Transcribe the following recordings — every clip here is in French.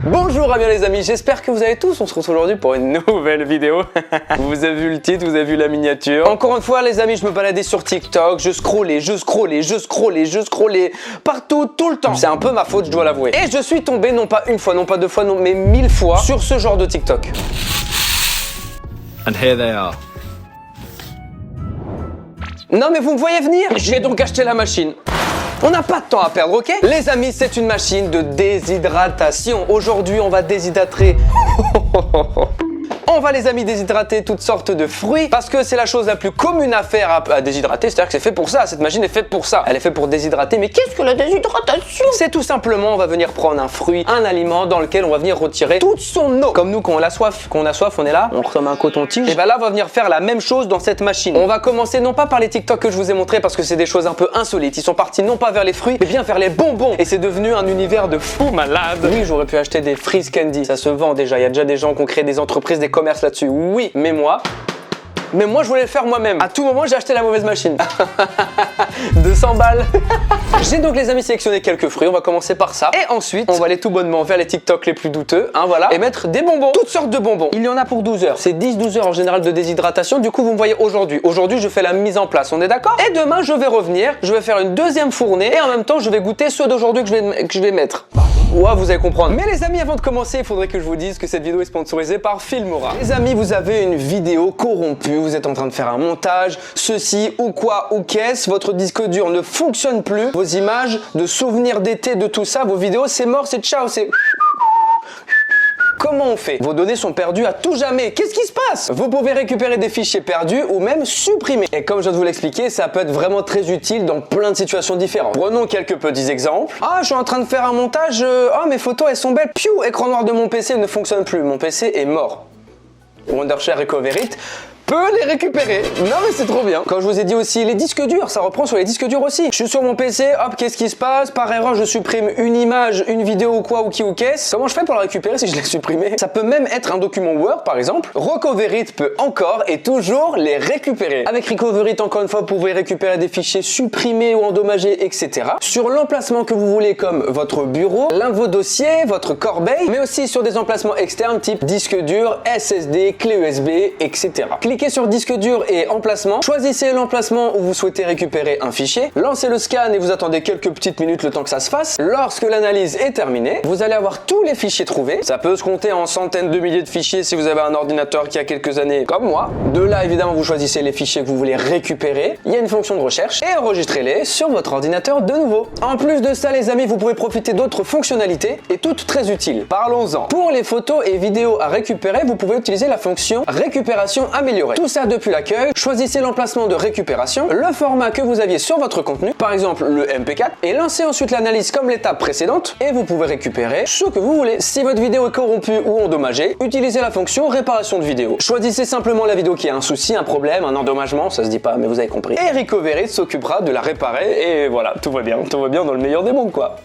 Bonjour à bien les amis, j'espère que vous allez tous. On se retrouve aujourd'hui pour une nouvelle vidéo. Vous avez vu le titre, vous avez vu la miniature. Encore une fois les amis, je me baladais sur TikTok, je scrollais partout, tout le temps. C'est un peu ma faute, je dois l'avouer. Et je suis tombé non pas une fois, non pas deux fois, non mais 1000 fois sur ce genre de TikTok. And here they are. Non mais vous me voyez venir? J'ai donc acheté la machine. On n'a pas de temps à perdre, ok? Les amis, c'est une machine de déshydratation. Aujourd'hui, on va déshydrater... On va les amis déshydrater toutes sortes de fruits parce que c'est la chose la plus commune à faire à déshydrater, c'est-à-dire que c'est fait pour ça, cette machine est faite pour ça. Elle est faite pour déshydrater, mais qu'est-ce que la déshydratation? C'est tout simplement, on va venir prendre un fruit, un aliment dans lequel on va venir retirer toute son eau. Comme nous quand on a soif, on est là, on ressemble à un coton-tige. Et ben là, on va venir faire la même chose dans cette machine. On va commencer non pas par les TikTok que je vous ai montré parce que c'est des choses un peu insolites. Ils sont partis non pas vers les fruits, mais bien vers les bonbons. Et c'est devenu un univers de fou malade. Oui, j'aurais pu acheter des Freeze Candy, ça se vend déjà. Il y a déjà des gens qui ont créé des entreprises, des commerces là-dessus. Oui, mais moi je voulais le faire moi-même. À tout moment, j'ai acheté la mauvaise machine. 200 balles. J'ai donc les amis sélectionné quelques fruits, on va commencer par ça. Et ensuite, on va aller tout bonnement vers les TikTok les plus douteux, hein, voilà, et mettre des bonbons, toutes sortes de bonbons. Il y en a pour 12 heures. C'est 10-12 heures en général de déshydratation. Du coup, vous me voyez aujourd'hui. Aujourd'hui, je fais la mise en place, on est d'accord? Et demain, je vais revenir, je vais faire une deuxième fournée et en même temps, je vais goûter ceux d'aujourd'hui que je vais mettre. Ouais, vous allez comprendre. Mais les amis, avant de commencer, il faudrait que je vous dise que cette vidéo est sponsorisée par Filmora. Les amis, vous avez une vidéo corrompue, vous êtes en train de faire un montage, ceci ou quoi ou qu'est-ce, votre disque dur ne fonctionne plus, vos images de souvenirs d'été, de tout ça, vos vidéos, c'est mort, c'est ciao, c'est... Comment on fait? Vos données sont perdues à tout jamais. Qu'est-ce qui se passe? Vous pouvez récupérer des fichiers perdus ou même supprimer. Et comme je viens de vous l'expliquer, ça peut être vraiment très utile dans plein de situations différentes. Prenons quelques petits exemples. Ah, je suis en train de faire un montage. Oh, mes photos, elles sont belles. Piou, écran noir de mon PC ne fonctionne plus. Mon PC est mort. Wondershare Recovery peut les récupérer. Non mais c'est trop bien. Quand je vous ai dit aussi les disques durs, ça reprend sur les disques durs aussi. Je suis sur mon PC, hop, qu'est-ce qui se passe? Par erreur, je supprime une image, une vidéo ou quoi ou qui ou qu'est-ce. Comment je fais pour la récupérer si je l'ai supprimée? Ça peut même être un document Word par exemple. Recovery peut encore et toujours les récupérer. Avec Recovery, encore une fois, vous pouvez récupérer des fichiers supprimés ou endommagés, etc. Sur l'emplacement que vous voulez comme votre bureau, l'un de vos dossiers, votre corbeille, mais aussi sur des emplacements externes type disque dur, SSD, clé USB, etc. Cliquez sur disque dur et emplacement, choisissez l'emplacement où vous souhaitez récupérer un fichier, lancez le scan et vous attendez quelques petites minutes le temps que ça se fasse. Lorsque l'analyse est terminée, vous allez avoir tous les fichiers trouvés. Ça peut se compter en centaines de milliers de fichiers si vous avez un ordinateur qui a quelques années comme moi. De là, évidemment, vous choisissez les fichiers que vous voulez récupérer. Il y a une fonction de recherche et enregistrez-les sur votre ordinateur de nouveau. En plus de ça, les amis, vous pouvez profiter d'autres fonctionnalités et toutes très utiles. Parlons-en. Pour les photos et vidéos à récupérer, vous pouvez utiliser la fonction récupération améliorée. Tout ça depuis l'accueil, choisissez l'emplacement de récupération, le format que vous aviez sur votre contenu, par exemple le MP4, et lancez ensuite l'analyse comme l'étape précédente, et vous pouvez récupérer ce que vous voulez. Si votre vidéo est corrompue ou endommagée, utilisez la fonction réparation de vidéo. Choisissez simplement la vidéo qui a un souci, un problème, un endommagement, ça se dit pas, mais vous avez compris. Et Recovery s'occupera de la réparer, et voilà, tout va bien dans le meilleur des mondes, quoi.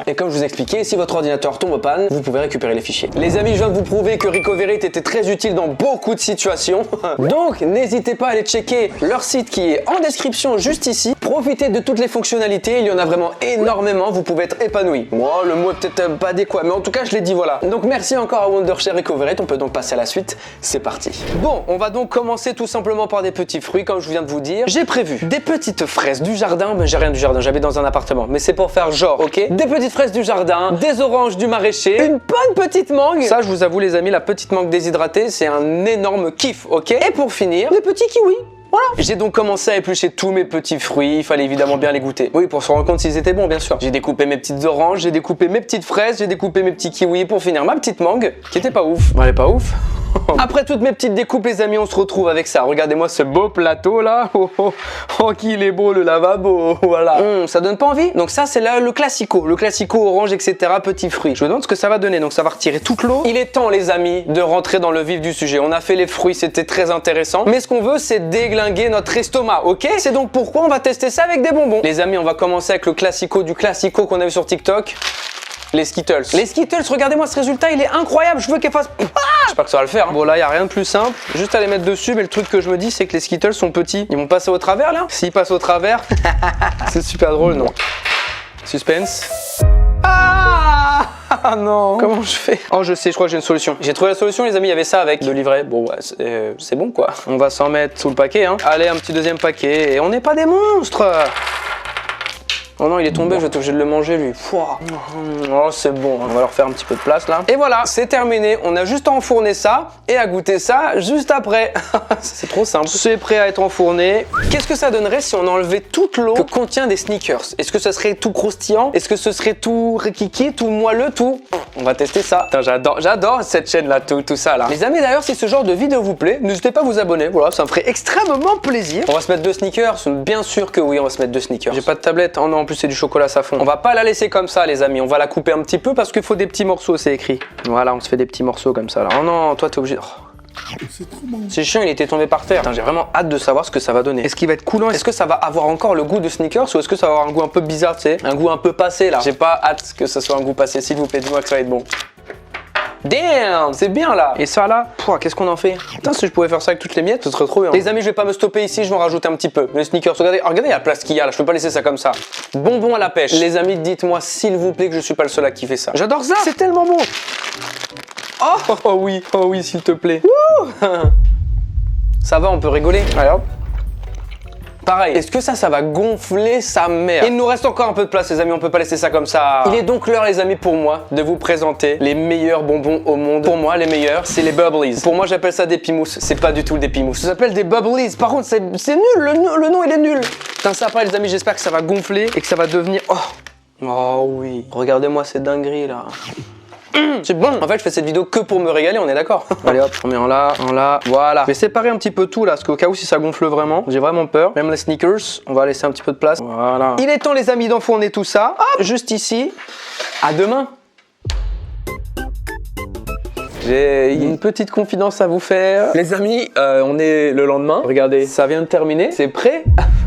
Et comme je vous ai expliqué, si votre ordinateur tombe en panne, vous pouvez récupérer les fichiers. Les amis, je viens de vous prouver que Recovery était très utile dans beaucoup de situations. Donc, n'hésitez pas à aller checker leur site qui est en description juste ici. Profitez de toutes les fonctionnalités, il y en a vraiment énormément, vous pouvez être épanoui. Moi, le mot est peut-être pas adéquat, mais en tout cas, je l'ai dit, voilà. Donc, merci encore à Wondershare Recovery, on peut donc passer à la suite, c'est parti. Bon, on va donc commencer tout simplement par des petits fruits, comme je viens de vous dire. J'ai prévu des petites fraises du jardin, mais j'ai rien du jardin, j'habite dans un appartement, mais c'est pour faire genre, ok? Des petites fraises du jardin, des oranges du maraîcher, une bonne petite mangue. Ça, je vous avoue, les amis, la petite mangue déshydratée, c'est un énorme kiff, ok? Et pour finir, les petits kiwis. Voilà. J'ai donc commencé à éplucher tous mes petits fruits, il fallait évidemment bien les goûter. Oui, pour se rendre compte s'ils étaient bons, bien sûr. J'ai découpé mes petites oranges, j'ai découpé mes petites fraises, j'ai découpé mes petits kiwis pour finir ma petite mangue, qui était pas ouf. Elle est pas ouf. Après toutes mes petites découpes, les amis, on se retrouve avec ça. Regardez-moi ce beau plateau là. Oh, qu'il est beau le lavabo. Voilà. Ça donne pas envie? Donc ça, c'est là le classico orange, etc. Petits fruits. Je me demande ce que ça va donner. Donc ça va retirer toute l'eau. Il est temps, les amis, de rentrer dans le vif du sujet. On a fait les fruits, c'était très intéressant. Mais ce qu'on veut, c'est déglinguer notre estomac, ok? C'est donc pourquoi on va tester ça avec des bonbons. Les amis, on va commencer avec le classico du classico qu'on a vu sur TikTok. Les Skittles. Les Skittles, regardez-moi ce résultat, il est incroyable. Je veux qu'elle fasse... J'espère que ça va le faire. Hein. Bon, là, il n'y a rien de plus simple. Juste à les mettre dessus. Mais le truc que je me dis, c'est que les Skittles sont petits. Ils vont passer au travers, là? S'ils passent au travers, c'est super drôle, non? Suspense. Ah! Ah non. Comment je fais? Oh, je sais, je crois que j'ai une solution. J'ai trouvé la solution, les amis, il y avait ça avec de livret. Bon, ouais, c'est bon quoi. On va s'en mettre sous le paquet, hein. Allez, un petit deuxième paquet. Et on n'est pas des monstres. Oh non, il est tombé, je vais être obligé de le manger lui. Pouah. Oh, c'est bon, on va leur faire un petit peu de place là. Et voilà, c'est terminé. On a juste à enfourner ça et à goûter ça juste après. C'est trop simple. C'est prêt à être enfourné. Qu'est-ce que ça donnerait si on enlevait toute l'eau que contient des sneakers? Est-ce que ça serait tout croustillant? Est-ce que ce serait tout rikiki, tout moelleux, tout... On va tester ça. J'adore cette chaîne là, tout ça là. Les amis, d'ailleurs, si ce genre de vidéo vous plaît, n'hésitez pas à vous abonner. Voilà, ça me ferait extrêmement plaisir. On va se mettre 2 sneakers. Bien sûr que oui, on va se mettre 2 sneakers. J'ai pas de tablette. Oh non, en plus c'est du chocolat, ça fond. On va pas la laisser comme ça, les amis. On va la couper un petit peu parce qu'il faut des petits morceaux, c'est écrit. Voilà, on se fait des petits morceaux comme ça là. Oh non, toi t'es obligé. Oh. C'est trop bon. C'est chiant, il était tombé par terre. J'ai vraiment hâte de savoir ce que ça va donner. Est-ce qu'il va être coulant? Est-ce que ça va avoir encore le goût de sneakers ou est-ce que ça va avoir un goût un peu bizarre, tu sais? Un goût un peu passé là. J'ai pas hâte que ça soit un goût passé. S'il vous plaît, dis-moi que ça va être bon. Damn, c'est bien là. Et ça là, qu'est-ce qu'on en fait? Putain, si je pouvais faire ça avec toutes les miettes, ce serait trop bien. Les amis, je vais pas me stopper ici, je vais en rajouter un petit peu. Les sneakers, regardez, regardez la place qu'il y a là, je peux pas laisser ça comme ça. Bonbons à la pêche. Les amis, dites-moi s'il vous plaît que je suis pas le seul à kiffer ça. J'adore ça, c'est tellement bon. Oh oui, s'il te plaît. Wouh. Ça va, on peut rigoler. Allez hop. Pareil, est-ce que ça va gonfler sa mère? Il nous reste encore un peu de place, les amis, on peut pas laisser ça comme ça. Il est donc l'heure, les amis, pour moi, de vous présenter les meilleurs bonbons au monde. Pour moi, les meilleurs, c'est les Bubblies. Pour moi, j'appelle ça des pimous, c'est pas du tout des pimous. Ça s'appelle des Bubblies. Par contre, c'est nul, le nom, il est nul. Putain, ça après, les amis, j'espère que ça va gonfler et que ça va devenir... Oh oui, regardez-moi cette dinguerie, là. C'est bon. En fait, je fais cette vidéo que pour me régaler, on est d'accord? Allez hop, on met en là, voilà. Je vais séparer un petit peu tout là, parce qu'au cas où si ça gonfle vraiment, j'ai vraiment peur. Même les sneakers, on va laisser un petit peu de place. Voilà. Il est temps, les amis, d'enfourner tout ça. Hop, juste ici. À demain. J'ai une petite confidence à vous faire. Les amis, on est le lendemain. Regardez, ça vient de terminer. C'est prêt.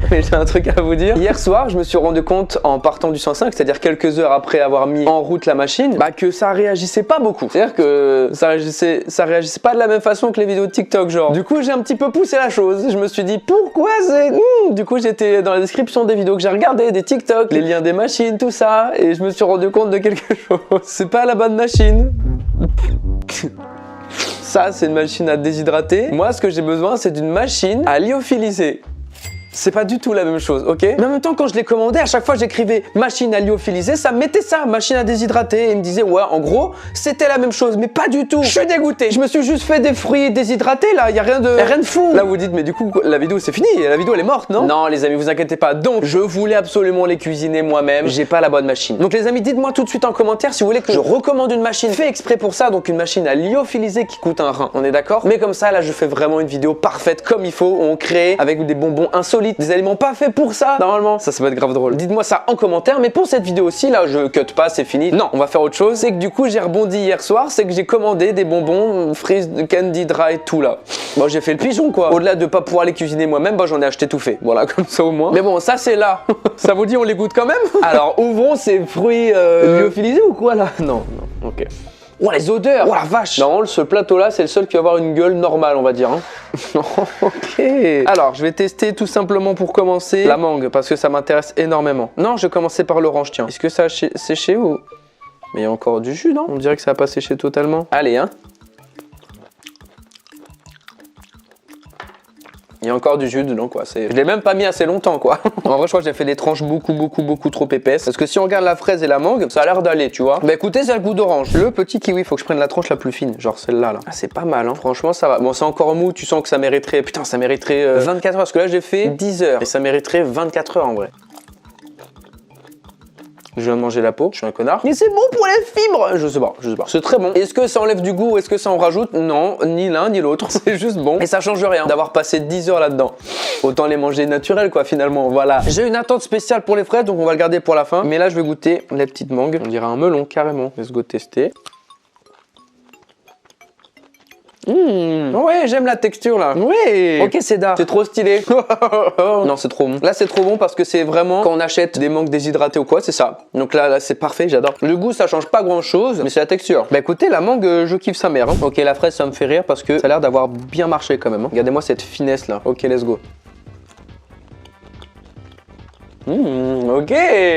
Mais j'ai un truc à vous dire. Hier soir, je me suis rendu compte en partant du 105, c'est-à-dire quelques heures après avoir mis en route la machine, que ça réagissait pas beaucoup. C'est-à-dire que ça réagissait pas de la même façon que les vidéos de TikTok, genre. Du coup, j'ai un petit peu poussé la chose. Je me suis dit, pourquoi c'est... Du coup, j'étais dans la description des vidéos que j'ai regardées, des TikTok, les liens des machines, tout ça. Et je me suis rendu compte de quelque chose. C'est pas la bonne machine. Ça, c'est une machine à déshydrater. Moi, ce que j'ai besoin, c'est d'une machine à lyophiliser. C'est pas du tout la même chose, ok? Mais en même temps, quand je l'ai commandé, à chaque fois j'écrivais machine à lyophiliser, ça me mettait ça, machine à déshydrater, et il me disait ouais, en gros, c'était la même chose, mais pas du tout. Je suis dégoûté. Je me suis juste fait des fruits déshydratés là, y a rien de fou. Là, vous dites, mais du coup, la vidéo c'est fini, la vidéo elle est morte, non? Non, les amis, vous inquiétez pas. Donc, je voulais absolument les cuisiner moi-même. J'ai pas la bonne machine. Donc, les amis, dites-moi tout de suite en commentaire si vous voulez que je recommande une machine fait exprès pour ça, donc une machine à lyophiliser qui coûte un rein. On est d'accord? Mais comme ça, là, je fais vraiment une vidéo parfaite comme il faut. On crée avec des bonbons insolites. Des aliments pas faits pour ça, normalement. Ça va être grave drôle. Dites-moi ça en commentaire, mais pour cette vidéo aussi, là, je cut pas, c'est fini. Non, on va faire autre chose. C'est que du coup, j'ai rebondi hier soir, c'est que j'ai commandé des bonbons, freeze, candy, dry, tout là. Bon, j'ai fait le pigeon, quoi. Au-delà de pas pouvoir les cuisiner moi-même, j'en ai acheté tout fait. Voilà, comme ça au moins. Mais bon, ça, c'est là. Ça vous dit, on les goûte quand même? Alors, ouvrons ces fruits lyophilisés ou quoi, là? Non, ok. Oh, les odeurs! Oh la vache! Non, ce plateau-là, c'est le seul qui va avoir une gueule normale, on va dire. Hein. Ok. Alors, je vais tester tout simplement pour commencer la mangue, parce que ça m'intéresse énormément. Non, je vais commencer par l'orange, tiens. Est-ce que ça a séché ou... Mais il y a encore du jus, non? On dirait que ça n'a pas séché totalement. Allez, hein. Il y a encore du jus dedans, quoi. Je l'ai même pas mis assez longtemps, quoi. En vrai, je crois que j'ai fait des tranches beaucoup trop épaisses. Parce que si on regarde la fraise et la mangue, ça a l'air d'aller, tu vois. Bah écoutez, ça a le goût d'orange. Le petit kiwi, faut que je prenne la tranche la plus fine. Genre celle-là, là. Ah, c'est pas mal, hein. Franchement, ça va. Bon, c'est encore mou. Tu sens que ça mériterait... Putain, ça mériterait 24 heures. Parce que là, j'ai fait 10 heures. Et ça mériterait 24 heures, en vrai. Je viens de manger la peau, je suis un connard. Mais c'est bon pour les fibres. Je sais pas. C'est très bon. Est-ce que ça enlève du goût? Est-ce que ça en rajoute? Non, ni l'un ni l'autre. C'est juste bon. Et ça change rien d'avoir passé 10 heures là-dedans. Autant les manger naturels, quoi, finalement. Voilà. J'ai une attente spéciale pour les fraises, donc on va le garder pour la fin. Mais là, je vais goûter les petites mangues. On dirait un melon, carrément. Let's go tester. Ouais, j'aime la texture là. Ouais. Ok, c'est d'art. C'est trop stylé. Non, c'est trop bon. Là, c'est trop bon parce que c'est vraiment quand on achète des mangues déshydratés ou quoi, c'est ça. Donc là c'est parfait, j'adore. Le goût, ça change pas grand chose, mais c'est la texture. Bah écoutez, la mangue, je kiffe sa mère. Hein. Ok, la fraise, ça me fait rire parce que ça a l'air d'avoir bien marché quand même. Hein. Regardez-moi cette finesse là. Ok, let's go. Ok.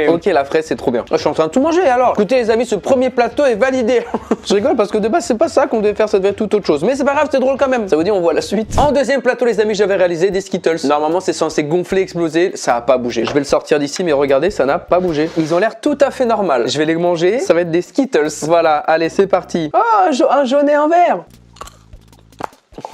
Ok, la fraise, c'est trop bien. Je suis en train de tout manger alors. Écoutez, les amis, ce premier plateau est validé. Je rigole parce que de base, c'est pas ça qu'on devait faire, ça devait être tout autre chose. Mais c'est pas grave, c'est drôle quand même. Ça veut dire, on voit la suite. En deuxième plateau, les amis, j'avais réalisé des Skittles. Normalement, c'est censé gonfler, exploser. Ça a pas bougé. Je vais le sortir d'ici, mais regardez, ça n'a pas bougé. Ils ont l'air tout à fait normal. Je vais les manger. Ça va être des Skittles. Voilà, allez, c'est parti. Oh, un jaune et un vert.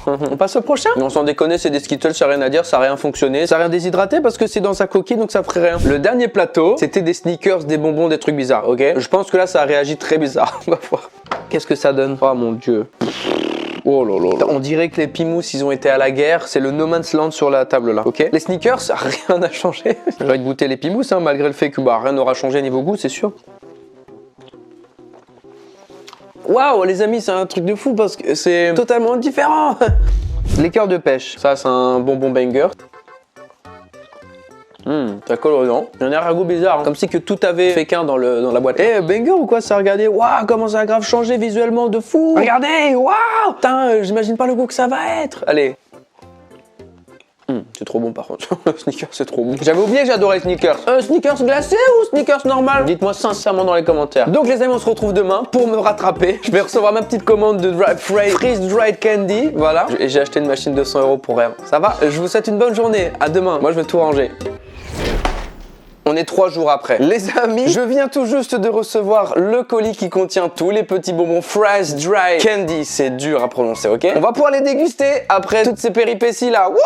On passe au prochain. Mais on s'en déconne, c'est des Skittles, ça n'a rien à dire, ça n'a rien fonctionné, ça n'a rien déshydraté parce que c'est dans sa coquille donc ça ferait rien. Le dernier plateau, c'était des sneakers, des bonbons, des trucs bizarres, ok? Je pense que là ça a réagi très bizarre. On va voir. Qu'est-ce que ça donne? Oh mon dieu. Oh là là. On dirait que les Pimous ils ont été à la guerre, c'est le No Man's Land sur la table là, ok? Les sneakers, rien n'a changé. J'ai envie de goûter les Pimous hein, malgré le fait que rien n'aura changé niveau goût, c'est sûr. Waouh les amis, c'est un truc de fou parce que c'est totalement différent. Les cœurs de pêche, ça c'est un bonbon banger. Ça colle dedans. Il y en a un goût bizarre, hein. Comme si que tout avait fait qu'un dans la boîte. Eh, banger ou quoi ça? Regardez, waouh, comment ça a grave changé visuellement de fou. Regardez, waouh. Putain, j'imagine pas le goût que ça va être. Allez. C'est trop bon par contre. Sneakers, c'est trop bon. J'avais oublié que j'adorais Sneakers. Sneakers glacés ou Sneakers normal? Dites-moi sincèrement dans les commentaires. Donc les amis, on se retrouve demain pour me rattraper. Je vais recevoir ma petite commande de Freeze Dried Candy. Voilà. Et j'ai acheté une machine de 100 € pour rien. Ça va? Je vous souhaite une bonne journée. À demain. Moi, je vais tout ranger. On est 3 jours après. Les amis, je viens tout juste de recevoir le colis qui contient tous les petits bonbons Freeze Dry Candy. C'est dur à prononcer, ok? On va pouvoir les déguster après toutes ces péripéties là. Wouh!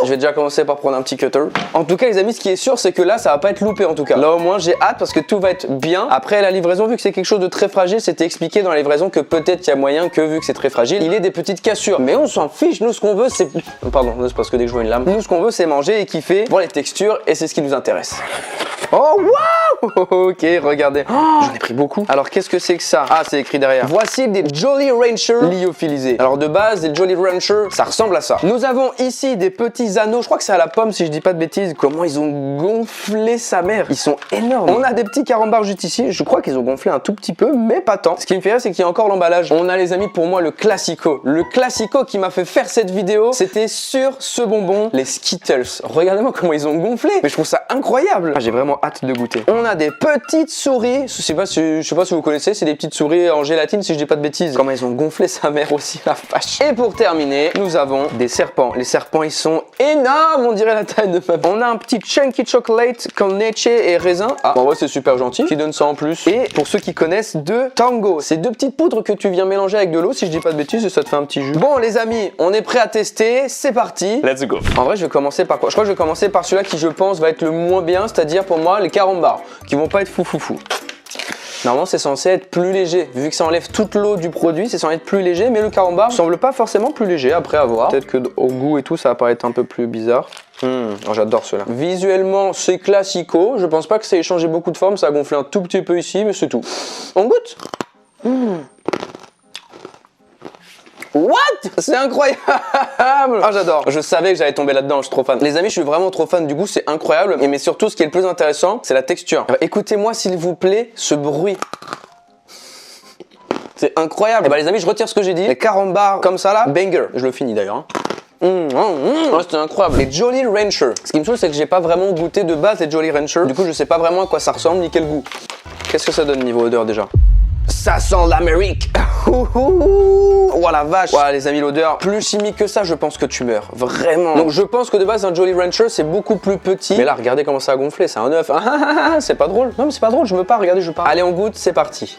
Je vais déjà commencer par prendre un petit cutter. En tout cas, les amis, ce qui est sûr, c'est que là, ça va pas être loupé en tout cas. Là, au moins, j'ai hâte parce que tout va être bien. Après la livraison, vu que c'est quelque chose de très fragile, c'était expliqué dans la livraison que peut-être il y a moyen que, vu que c'est très fragile, il ait des petites cassures. Mais on s'en fiche. Nous, ce qu'on veut, c'est... Pardon, c'est parce que dès que je vois une lame. Nous, ce qu'on veut, c'est manger et kiffer, voir les textures et c'est ce qui nous intéresse. Oh waouh! Ok, regardez. Oh, j'en ai pris beaucoup. Alors qu'est-ce que c'est que ça? Ah, c'est écrit derrière. Voici des Jolly Ranchers lyophilisés. Alors de base, les Jolly Ranchers, ça ressemble à ça. Nous avons ici des petits anneaux. Je crois que c'est à la pomme si je dis pas de bêtises. Comment ils ont gonflé sa mère? Ils sont énormes. On a des petits carambars juste ici. Je crois qu'ils ont gonflé un tout petit peu, mais pas tant. Ce qui me fait rire, c'est qu'il y a encore l'emballage. On a les amis, pour moi, le classico. Le classico qui m'a fait faire cette vidéo, c'était sur ce bonbon, les Skittles. Regardez-moi comment ils ont gonflé. Mais je trouve ça incroyable. Ah, j'ai vraiment hâte de goûter. On a des petites souris. Je sais pas si vous connaissez, c'est des petites souris en gélatine si je dis pas de bêtises. Comment ils ont gonflé sa mère aussi, la vache. Et pour terminer, nous avons des serpents. Les serpents, ils sont énormes, on dirait la taille de ma... On a un petit chunky chocolate comme neche et raisin. Ah, en vrai, c'est super gentil. Qui donne ça en plus. Et pour ceux qui connaissent, de tango. C'est 2 petites poudres que tu viens mélanger avec de l'eau si je dis pas de bêtises et ça te fait un petit jus. Bon, les amis, on est prêt à tester. C'est parti. Let's go. En vrai, je vais commencer par quoi? Je crois que je vais commencer par celui-là qui, je pense, va être le moins bien, c'est-à-dire pour moi les carambars, qui vont pas être fou. Normalement, c'est censé être plus léger. Vu que ça enlève toute l'eau du produit, c'est censé être plus léger, mais le carambar semble pas forcément plus léger. Après, à voir. Peut-être que au goût et tout, ça va paraître un peu plus bizarre. Oh, j'adore ceux-là. Visuellement, c'est classico. Je pense pas que ça ait changé beaucoup de forme. Ça a gonflé un tout petit peu ici, mais c'est tout. On goûte. What? C'est incroyable! Ah, j'adore. Je savais que j'allais tomber là-dedans, je suis trop fan. Les amis, je suis vraiment trop fan du goût, c'est incroyable. Mais surtout, ce qui est le plus intéressant, c'est la texture. Écoutez-moi, s'il vous plaît, ce bruit. C'est incroyable. Et bah les amis, je retire ce que j'ai dit. Les carambars comme ça là, banger. Je le finis d'ailleurs. C'était incroyable. Les Jolly Ranchers. Ce qui me saoule, c'est que j'ai pas vraiment goûté de base les Jolly Ranchers. Du coup, je sais pas vraiment à quoi ça ressemble ni quel goût. Qu'est-ce que ça donne niveau odeur déjà? Ça sent l'Amérique. Oh la vache. Voilà les amis, l'odeur plus chimique que ça, je pense que tu meurs. Vraiment. Donc je pense que de base un Jolly Rancher c'est beaucoup plus petit. Mais là regardez comment ça a gonflé, c'est un œuf. C'est pas drôle. Non mais c'est pas drôle, je veux pas, regardez, je pars. Allez on goûte, c'est parti.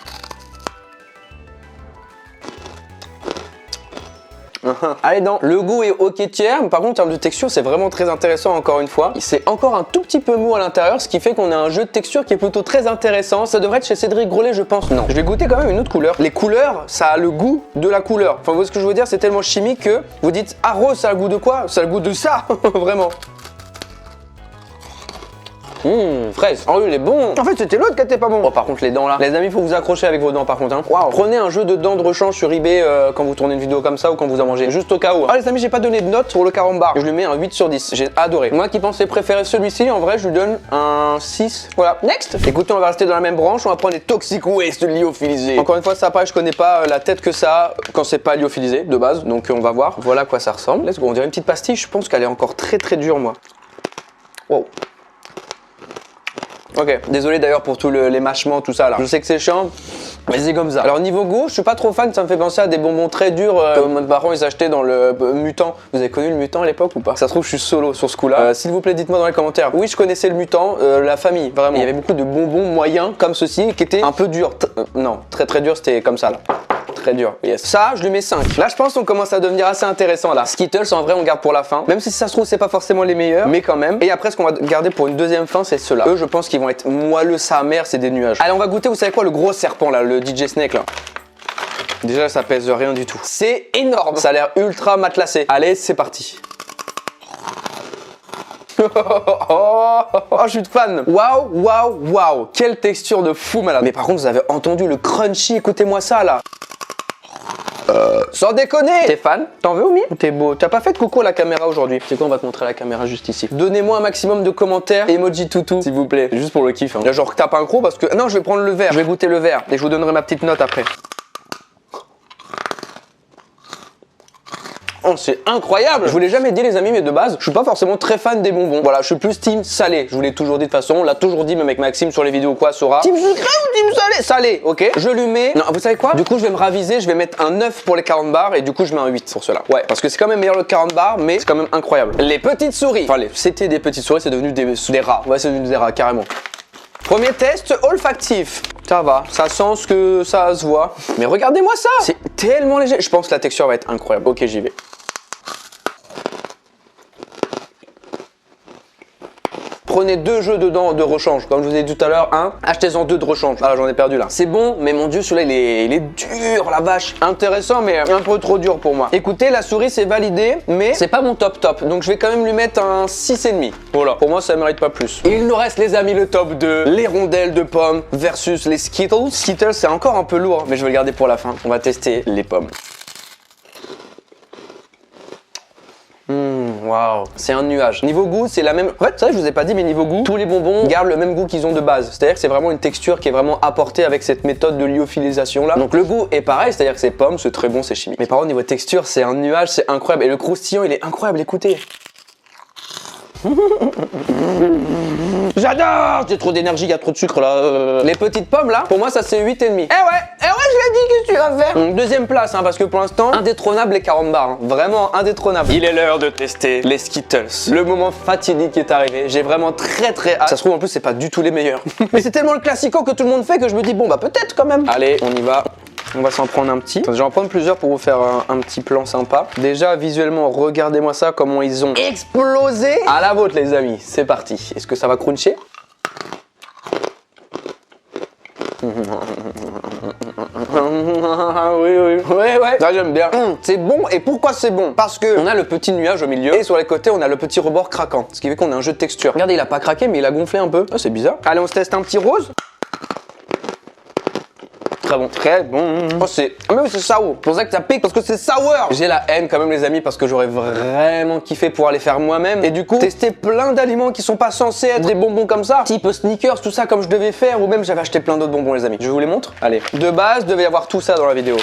Allez dans le goût est ok tiers, par contre en termes de texture c'est vraiment très intéressant encore une fois. C'est encore un tout petit peu mou à l'intérieur, ce qui fait qu'on a un jeu de texture qui est plutôt très intéressant. Ça devrait être chez Cédric Grolet je pense. Non, je vais goûter quand même une autre couleur. Les couleurs, ça a le goût de la couleur. Enfin vous voyez ce que je veux dire, c'est tellement chimique que vous dites ah rose ça a le goût de quoi? Ça a le goût de ça. Vraiment. Fraise. Oh, il est bon. En fait, c'était l'autre qui était pas bon. Oh, par contre, les dents là. Les amis, faut vous accrocher avec vos dents par contre. Hein. Waouh. Prenez un jeu de dents de rechange sur eBay quand vous tournez une vidéo comme ça ou quand vous en mangez. Juste au cas où. Hein. Ah, les amis, j'ai pas donné de note pour le carambar. Je lui mets un 8 sur 10. J'ai adoré. Moi qui pensais préférer celui-ci, en vrai, je lui donne un 6. Voilà. Next. Écoutez, on va rester dans la même branche. On va prendre les Toxic Waste lyophilisés. Encore une fois, ça pareil, je connais pas la tête que ça a quand c'est pas lyophilisé de base. Donc, on va voir. Voilà à quoi ça ressemble. Let's go. On dirait une petite pastille. Je pense qu'elle est encore très très dure, moi. Wow. Ok, désolé d'ailleurs pour tous les mâchements, tout ça là. Je sais que c'est chiant, mais c'est comme ça. Alors niveau goût, je suis pas trop fan, ça me fait penser à des bonbons très durs que mes parents ils achetaient dans le Mutant. Vous avez connu le Mutant à l'époque ou pas? Ça se trouve je suis solo sur ce coup là. S'il vous plaît dites-moi dans les commentaires. Oui je connaissais le Mutant, la famille, vraiment. Il y avait beaucoup de bonbons moyens comme ceci qui étaient un peu durs. Non, très très dur, c'était comme ça là. Très dur, yes. Ça, je lui mets 5. Là, je pense qu'on commence à devenir assez intéressant là. Skittles, en vrai, on garde pour la fin. Même si ça se trouve, c'est pas forcément les meilleurs, mais quand même. Et après, ce qu'on va garder pour une deuxième fin, c'est ceux-là. Eux, je pense qu'ils vont être moelleux, sa mère, c'est des nuages. Allez, on va goûter, vous savez quoi, le gros serpent là, le DJ Snake là. Déjà, ça pèse rien du tout. C'est énorme. Ça a l'air ultra matelassé. Allez, c'est parti. Oh, je suis fan. Waouh, waouh, waouh. Quelle texture de fou malade. Mais par contre, vous avez entendu le crunchy. Écoutez-moi ça là. Sans déconner. T'es fan? T'en veux, Oumi? T'es beau. T'as pas fait de coucou à la caméra aujourd'hui? C'est quoi, on va te montrer la caméra juste ici. Donnez-moi un maximum de commentaires. Emoji toutou, s'il vous plaît. Juste pour le kiff. Hein. Là, genre, tape un gros parce que. Non, je vais prendre le verre. Je vais goûter le verre. Et je vous donnerai ma petite note après. Oh, c'est incroyable! Je vous l'ai jamais dit les amis, mais de base, je suis pas forcément très fan des bonbons. Voilà, je suis plus team salé. Je vous l'ai toujours dit de toute façon, on l'a toujours dit même avec Maxime sur les vidéos quoi, Sora. Team sucré ou team salé? Salé, ok? Je lui mets... Non, vous savez quoi? Du coup, je vais me raviser, je vais mettre un 9 pour les 40 bars et du coup, je mets un 8 pour cela. Ouais, parce que c'est quand même meilleur le 40 bars, mais c'est quand même incroyable. Les petites souris. Enfin, c'était des petites souris, c'est devenu des rats. Ouais, c'est devenu des rats, carrément. Premier test olfactif. Ça va, ça sent ce que ça se voit. Mais regardez-moi ça! C'est tellement léger. Je pense que la texture va être incroyable. Ok, j'y vais. Prenez 2 jeux dedans de rechange, comme je vous ai dit tout à l'heure, achetez-en 2 de rechange. Ah, j'en ai perdu là. C'est bon, mais mon dieu, celui-là il est dur, la vache. Intéressant, mais un peu trop dur pour moi. Écoutez, la souris c'est validé, mais c'est pas mon top. Donc je vais quand même lui mettre un 6,5. Voilà, pour moi ça mérite pas plus. Il nous reste les amis le top 2, les rondelles de pommes versus les Skittles. Skittles c'est encore un peu lourd, mais je vais le garder pour la fin. On va tester les pommes. Waouh, c'est un nuage. Niveau goût, c'est la même. En fait, ça, je vous ai pas dit, mais niveau goût, tous les bonbons gardent le même goût qu'ils ont de base. C'est-à-dire que c'est vraiment une texture qui est vraiment apportée avec cette méthode de lyophilisation là. Donc le goût est pareil, c'est-à-dire que c'est pomme, c'est très bon, c'est chimique. Mais par contre, niveau texture, c'est un nuage, c'est incroyable. Et le croustillant, il est incroyable, écoutez. J'adore! J'ai trop d'énergie, il y a trop de sucre là. Les petites pommes là, pour moi ça c'est 8,5. Eh ouais, je l'ai dit, qu'est-ce que tu vas faire? Donc, deuxième place, parce que pour l'instant, indétrônable les 40 bars. Vraiment indétrônable. Il est l'heure de tester les Skittles. Le moment fatidique est arrivé. J'ai vraiment très hâte. Ça se trouve en plus c'est pas du tout les meilleurs. Mais c'est tellement le classico que tout le monde fait que je me dis bon bah peut-être quand même. Allez, on y va. On va s'en prendre un petit. Je vais en prendre plusieurs pour vous faire un petit plan sympa. Déjà, visuellement, regardez-moi ça, comment ils ont explosé. À la vôtre, les amis. C'est parti. Est-ce que ça va cruncher? Ouais. Ça, j'aime bien. C'est bon. Et pourquoi c'est bon? Parce que on a le petit nuage au milieu et sur les côtés, on a le petit rebord craquant. Ce qui fait qu'on a un jeu de texture. Regardez, il a pas craqué, mais il a gonflé un peu. Ah, c'est bizarre. Allez, on se teste un petit rose. Très bon. Oh, c'est. Ah, mais oui, c'est sour. C'est pour ça que ça pique, parce que c'est sour. J'ai la haine quand même, les amis, parce que j'aurais vraiment kiffé pouvoir les faire moi-même. Et du coup, tester plein d'aliments qui sont pas censés être des bonbons comme ça, type sneakers, tout ça, comme je devais faire, ou même j'avais acheté plein d'autres bonbons, les amis. Je vous les montre. Allez. De base, devait y avoir tout ça dans la vidéo.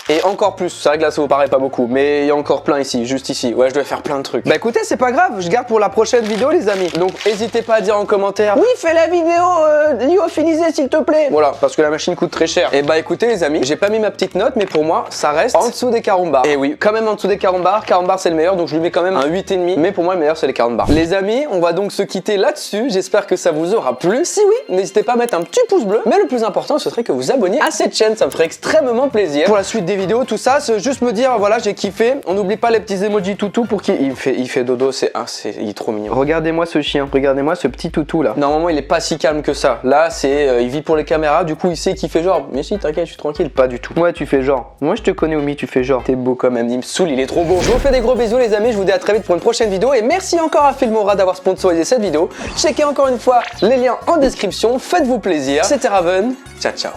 Et encore plus, c'est vrai que là ça vous paraît pas beaucoup, mais il y a encore plein ici, juste ici. Ouais, je dois faire plein de trucs. Bah écoutez, c'est pas grave, je garde pour la prochaine vidéo les amis. Donc n'hésitez pas à dire en commentaire, oui fais la vidéo lyophilisée s'il te plaît. Voilà, parce que la machine coûte très cher. Et bah écoutez les amis, j'ai pas mis ma petite note, mais pour moi ça reste en dessous des 40 bars. Et oui, quand même en dessous des 40 bars, 40 bars c'est le meilleur, donc je lui mets quand même un 8,5. Mais pour moi le meilleur c'est les 40 bars. Les amis, on va donc se quitter là-dessus, j'espère que ça vous aura plu. Si oui, n'hésitez pas à mettre un petit pouce bleu, mais le plus important ce serait que vous abonniez à cette chaîne, ça me ferait extrêmement plaisir. Pour la suite des vidéos, tout ça, c'est juste me dire voilà j'ai kiffé. On n'oublie pas les petits emojis toutou pour qui il fait dodo, il est trop mignon. Regardez-moi ce chien, regardez-moi ce petit toutou là. Normalement il est pas si calme que ça. Là c'est il vit pour les caméras, du coup il sait qu'il fait genre mais si t'inquiète je suis tranquille, pas du tout. Ouais tu fais genre. Moi je te connais Oumi, tu fais genre. T'es beau quand même, il me saoule, il est trop beau. Je vous fais des gros bisous les amis, je vous dis à très vite pour une prochaine vidéo et merci encore à Filmora d'avoir sponsorisé cette vidéo. Checkez encore une fois les liens en description, faites-vous plaisir. C'était Raven, ciao ciao.